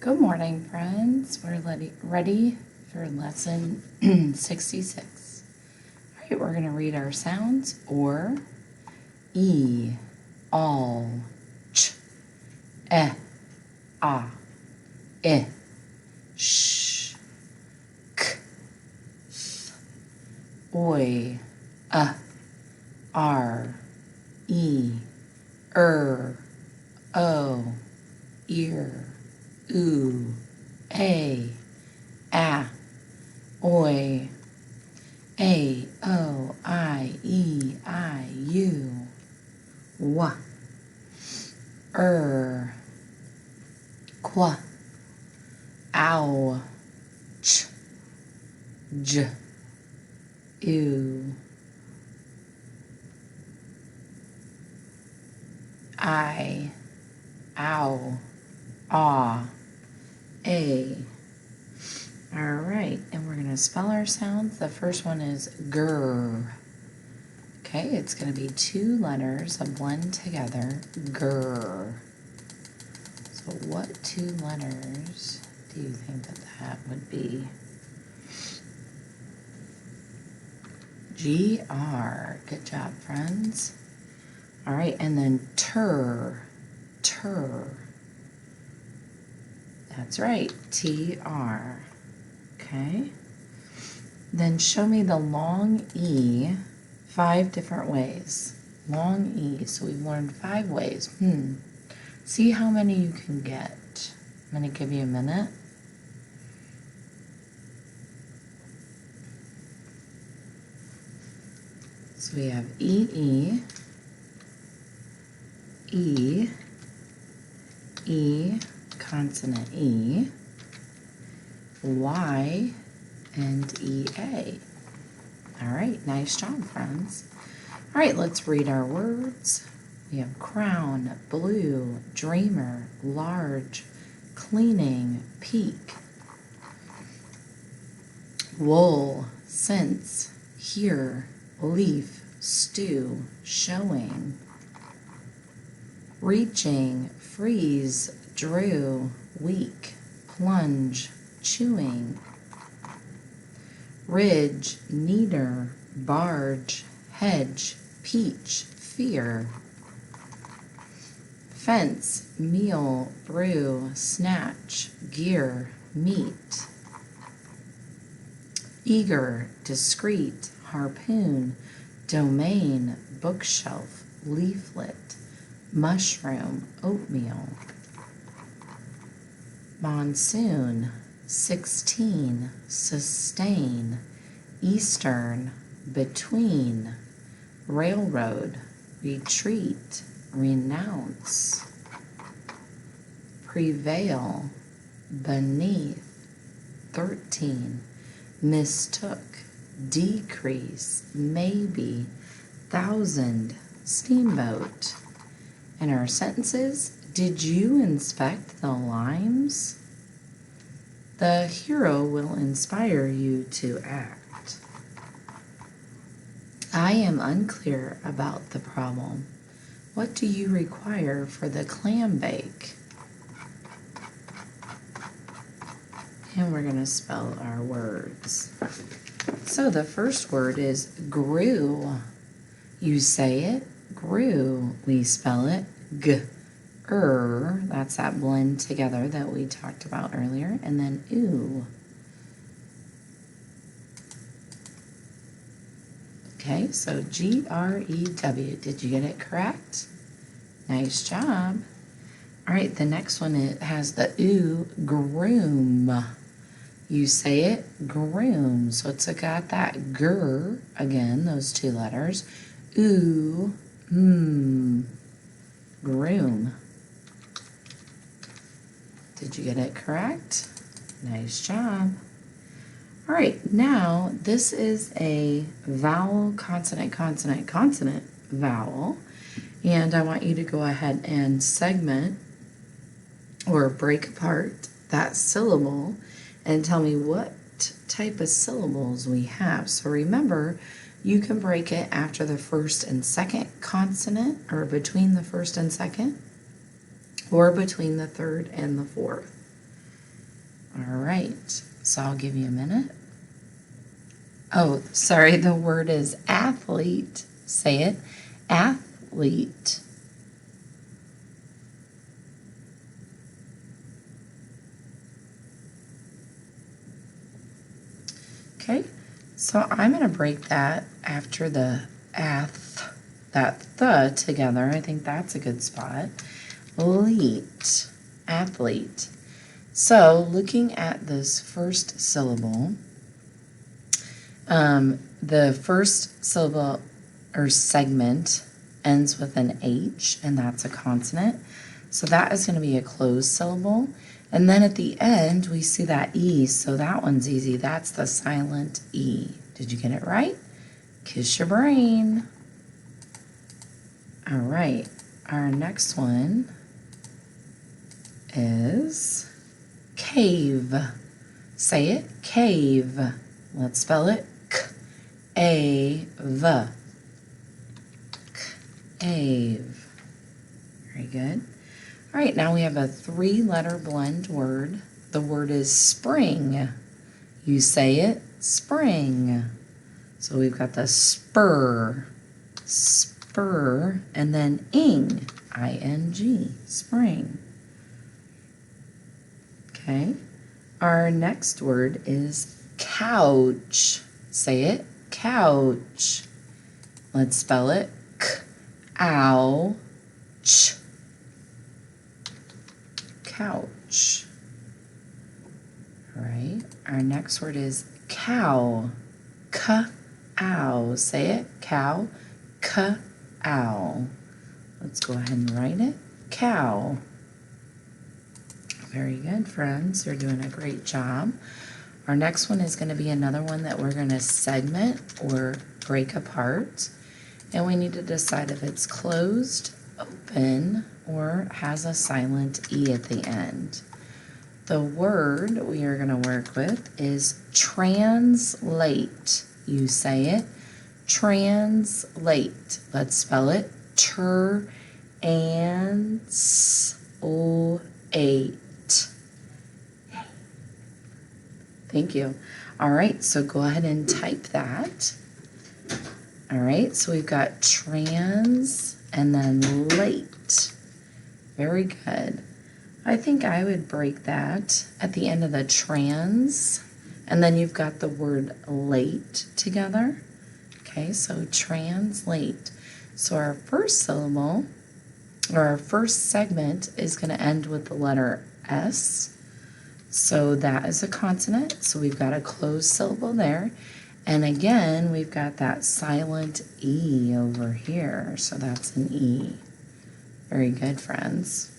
Good morning, friends. We're ready for lesson 66. All right, we're going to read our sounds or E, all, ch, eh, ah, I, sh, k, th, oi, r, e, o, ear, oo, a, oi, a, o, I, e, I, u, wa, qua, ow, ch, j, ew, I, ow, ah, a. All right, and we're going to spell our sounds. The first one is grr. Okay, it's going to be two letters that blend together. Grr. So what two letters do you think that would be? G-R. Good job, friends. All right, and then tur. That's right, T-R. Okay. Then show me the long E 5 different ways. Long E. So we've learned 5 ways. See how many you can get. I'm going to give you a minute. So we have E, consonant E, Y, and EA. All right, nice job, friends. All right, let's read our words. We have crown, blue, dreamer, large, cleaning, peak, wool, sense, here, leaf, stew, showing, reaching, freeze, drew, weak, plunge, chewing, ridge, neater, barge, hedge, peach, fear, fence, meal, brew, snatch, gear, meat, eager, discreet, harpoon, domain, bookshelf, leaflet, mushroom, oatmeal, monsoon, 16, sustain, eastern, between, railroad, retreat, renounce, prevail, beneath, 13, mistook, decrease, maybe, thousand, steamboat. In our sentences, did you inspect the limes? The hero will inspire you to act. I am unclear about the problem. What do you require for the clam bake? And we're going to spell our words. So the first word is grew. You say it, grew. We spell it that's that blend together that we talked about earlier, and then ooh. Okay, so G-R-E-W. Did you get it correct? Nice job. All right, the next one, it has the ooh, groom. You say it, groom. So it's got that grr, again, those two letters. Ooh, groom. Did you get it correct? Nice job. All right, now this is a vowel, consonant, consonant, consonant vowel. And I want you to go ahead and segment or break apart that syllable and tell me what type of syllables we have. So remember, you can break it after the first and second consonant, or between the first and second, or between the third and the fourth. All right, so I'll give you a minute. Oh, sorry, the word is athlete. Say it, athlete. Okay, so I'm going to break that after the that together. I think that's a good spot. Leet, athlete. So looking at this first syllable, the first syllable or segment ends with an H, and that's a consonant. So that is going to be a closed syllable. And then at the end, we see that E, so that one's easy. That's the silent E. Did you get it right? Kiss your brain. All right, our next one is cave. Say it, cave. Let's spell it, K-A-V. Cave. Very good. All right, now we have a 3-letter blend word. The word is spring. You say it, spring. So we've got the spur, and then ing, I-N-G, spring. Okay, our next word is couch. Say it, couch. Let's spell it, K-ow-ch. Couch. All right, our next word is cow. K-ow. Say it, cow. K-ow. Let's go ahead and write it, cow. Very good, friends. You're doing a great job. Our next one is going to be another one that we're going to segment or break apart. And we need to decide if it's closed, open, or has a silent E at the end. The word we are going to work with is translate. You say it, translate. Let's spell it, Ter-ans-o-ate. Thank you. All right, so go ahead and type that. All right, so we've got trans and then late. Very good. I think I would break that at the end of the trans, and then you've got the word late together. Okay, so translate. So our first syllable, or our first segment, is going to end with the letter S. So that is a consonant, so we've got a closed syllable there. And again, we've got that silent E over here, so that's an E. Very good, friends.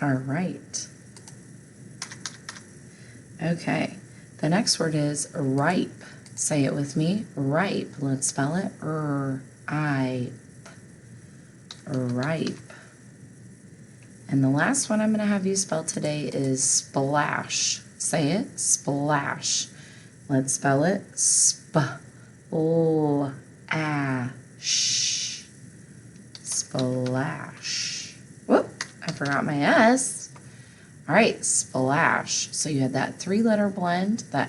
All right. Okay, the next word is ripe. Say it with me, ripe. Let's spell it, R-I-P. Ripe. And the last one I'm going to have you spell today is splash. Say it, splash. Let's spell it, S-P-L-A-S-H. Splash. Whoop, I forgot my S. All right, splash. So you had that 3-letter blend, the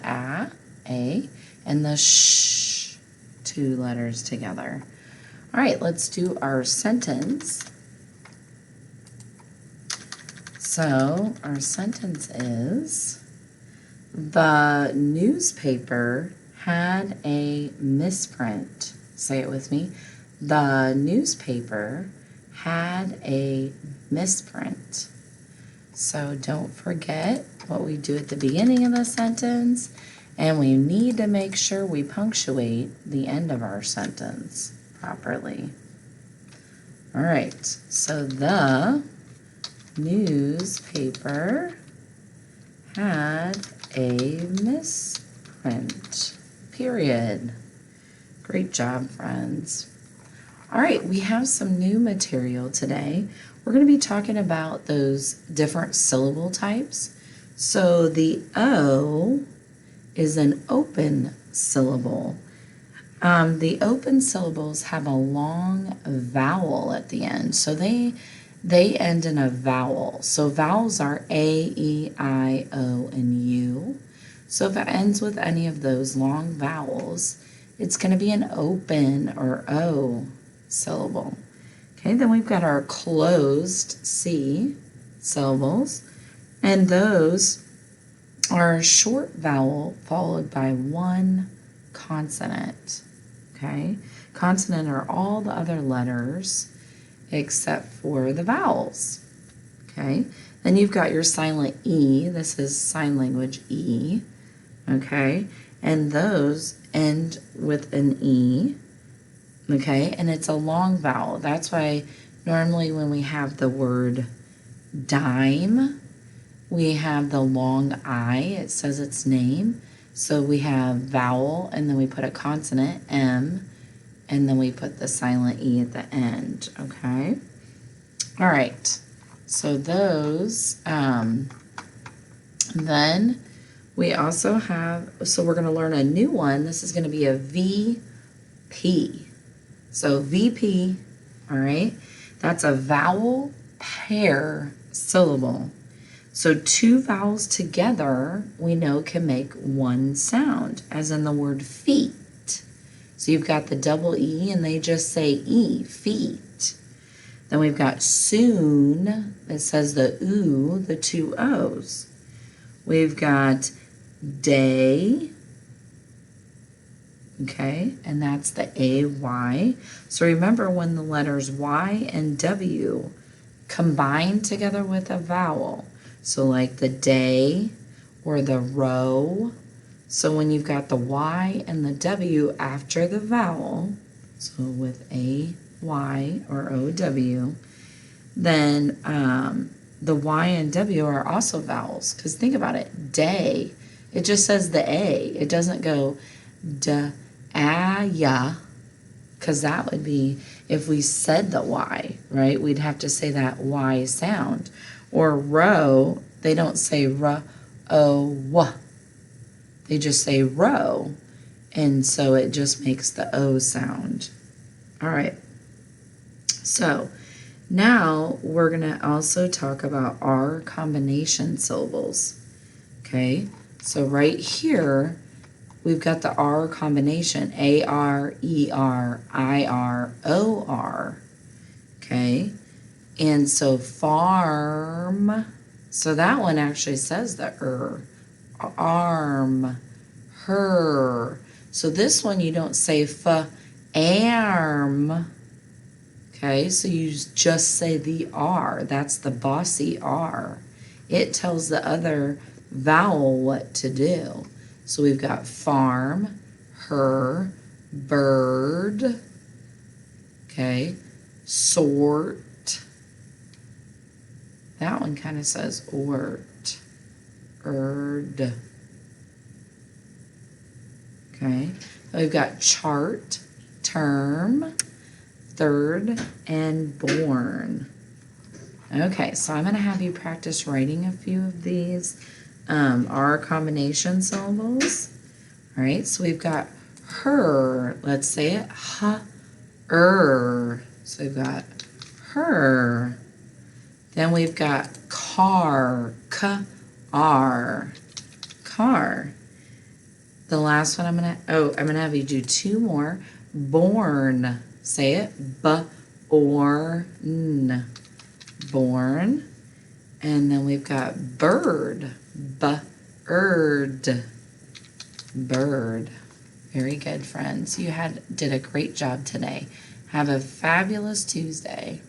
A, and the sh, 2 letters together. All right, let's do our sentence. So our sentence is, the newspaper had a misprint. Say it with me. The newspaper had a misprint. So don't forget what we do at the beginning of the sentence, and we need to make sure we punctuate the end of our sentence properly. All right, so the newspaper had a misprint, period. Great job, friends. All right, we have some new material today. We're going to be talking about those different syllable types. So the O is an open syllable. The open syllables have a long vowel at the end, so they they end in a vowel. So vowels are A, E, I, O, and U. So if it ends with any of those long vowels, it's going to be an open or O syllable. Okay, then we've got our closed C syllables, and those are a short vowel followed by one consonant. Okay, consonant are all the other letters except for the vowels. Okay, then you've got your silent E. This is sign language E. Okay, and those end with an E. Okay, and it's a long vowel. That's why normally when we have the word dime, we have the long I. It says its name. So we have vowel, and then we put a consonant, M, and then we put the silent E at the end. Okay? All right. So those, then we also have, so we're going to learn a new one. This is going to be a VP. So VP, all right, that's a vowel pair syllable. So two vowels together, we know can make one sound, as in the word feet. So you've got the double E, and they just say E, feet. Then we've got soon, it says the oo, the two O's. We've got day, okay, and that's the AY. So remember when the letters Y and W combine together with a vowel, so like the day or the row. So when you've got the Y and the W after the vowel, so with AY or OW, then the Y and W are also vowels. Because think about it, day, it just says the A. It doesn't go da-a-ya, because that would be if we said the Y, right? We'd have to say that Y sound. Or row, they don't say r-o-w. They just say row, and so it just makes the O sound. All right. So now we're going to also talk about R combination syllables. Okay, so right here, we've got the R combination, A-R, E-R, I-R, O-R. Okay, and so farm, so that one actually says the arm, her. So this one you don't say arm. Okay, so you just say the R. That's the bossy R. It tells the other vowel what to do. So we've got farm, her, bird, okay, sort. That one kind of says ort, erd. Okay, we've got chart, term, third, and born. Okay, so I'm going to have you practice writing a few of these R combination syllables. All right, so we've got her. Let's say it. Her. So we've got her. Then we've got car. Car. Car. The last one I'm going to have you do two more. Born. Say it. B-or-n. Born. And then we've got bird. B-erd. Bird. Very good, friends. You did a great job today. Have a fabulous Tuesday.